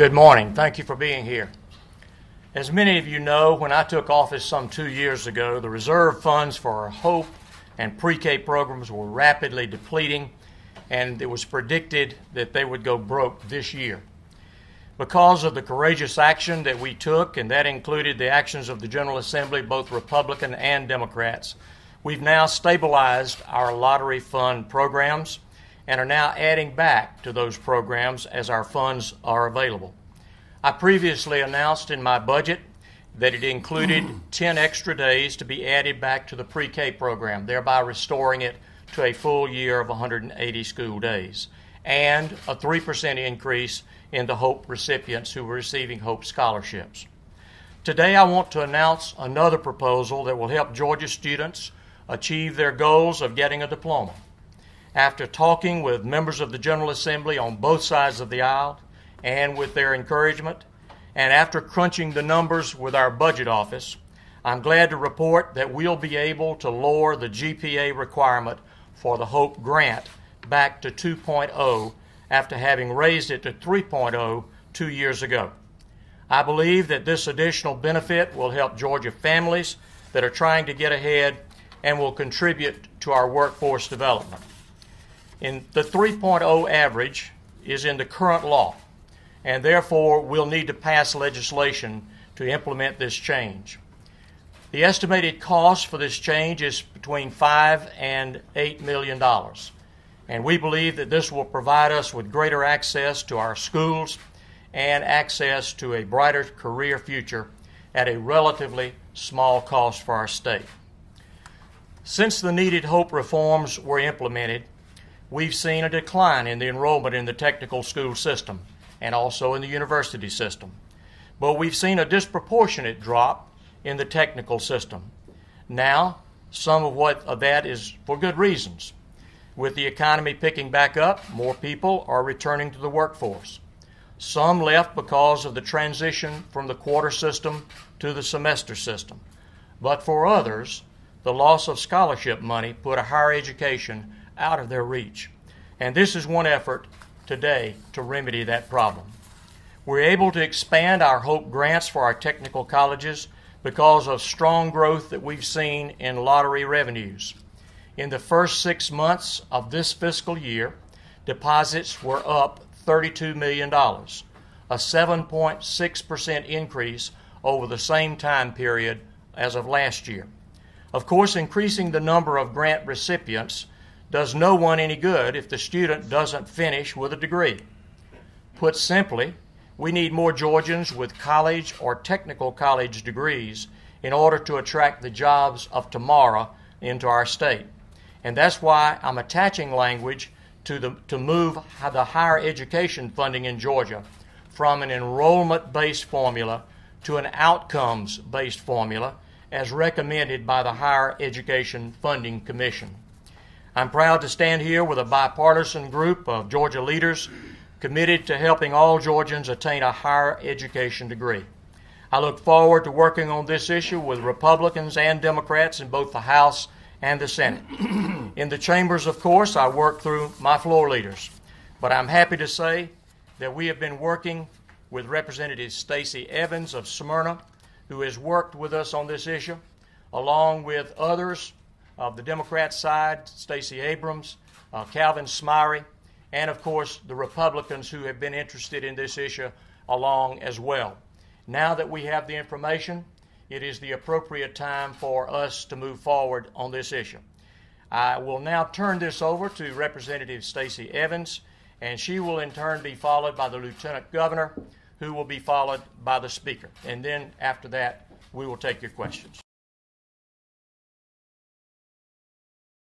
Good morning. Thank you for being here. As many of you know, when I took office some 2 years ago, the reserve funds for our HOPE and pre-K programs were rapidly depleting, and it was predicted that they would go broke this year. Because of the courageous action that we took, and that included the actions of the General Assembly, both Republican and Democrats, we've now stabilized our lottery fund programs and are now adding back to those programs as our funds are available. I previously announced in my budget that it included 10 extra days to be added back to the pre-K program, thereby restoring it to a full year of 180 school days, and a 3% increase in the HOPE recipients who were receiving HOPE scholarships. Today I want to announce another proposal that will help Georgia students achieve their goals of getting a diploma. After talking with members of the General Assembly on both sides of the aisle and with their encouragement, and after crunching the numbers with our budget office, I'm glad to report that we'll be able to lower the GPA requirement for the HOPE grant back to 2.0 after having raised it to 3.0 2 years ago. I believe that this additional benefit will help Georgia families that are trying to get ahead and will contribute to our workforce development. The 3.0 average is in the current law, and therefore we'll need to pass legislation to implement this change. The estimated cost for this change is between $5 and $8 million, and we believe that this will provide us with greater access to our schools and access to a brighter career future at a relatively small cost for our state. Since the needed HOPE reforms were implemented, we've seen a decline in the enrollment in the technical school system and also in the university system. But we've seen a disproportionate drop in the technical system. Now, some of that is for good reasons. With the economy picking back up, more people are returning to the workforce. Some left because of the transition from the quarter system to the semester system. But for others, the loss of scholarship money put a higher education out of their reach. And this is one effort today to remedy that problem. We're able to expand our HOPE grants for our technical colleges because of strong growth that we've seen in lottery revenues. In the first 6 months of this fiscal year, deposits were up $32 million, a 7.6% increase over the same time period as of last year. Of course, increasing the number of grant recipients does no one any good if the student doesn't finish with a degree. Put simply, we need more Georgians with college or technical college degrees in order to attract the jobs of tomorrow into our state. And that's why I'm attaching language to move the higher education funding in Georgia from an enrollment-based formula to an outcomes-based formula as recommended by the Higher Education Funding Commission. I'm proud to stand here with a bipartisan group of Georgia leaders committed to helping all Georgians attain a higher education degree. I look forward to working on this issue with Republicans and Democrats in both the House and the Senate. In the chambers, of course, I work through my floor leaders, but I'm happy to say that we have been working with Representative Stacey Evans of Smyrna, who has worked with us on this issue, along with others of the Democrat side, Stacey Abrams, Calvin Smyrie, and of course the Republicans who have been interested in this issue along as well. Now that we have the information, it is the appropriate time for us to move forward on this issue. I will now turn this over to Representative Stacey Evans, and she will in turn be followed by the Lieutenant Governor, who will be followed by the Speaker. And then after that, we will take your questions.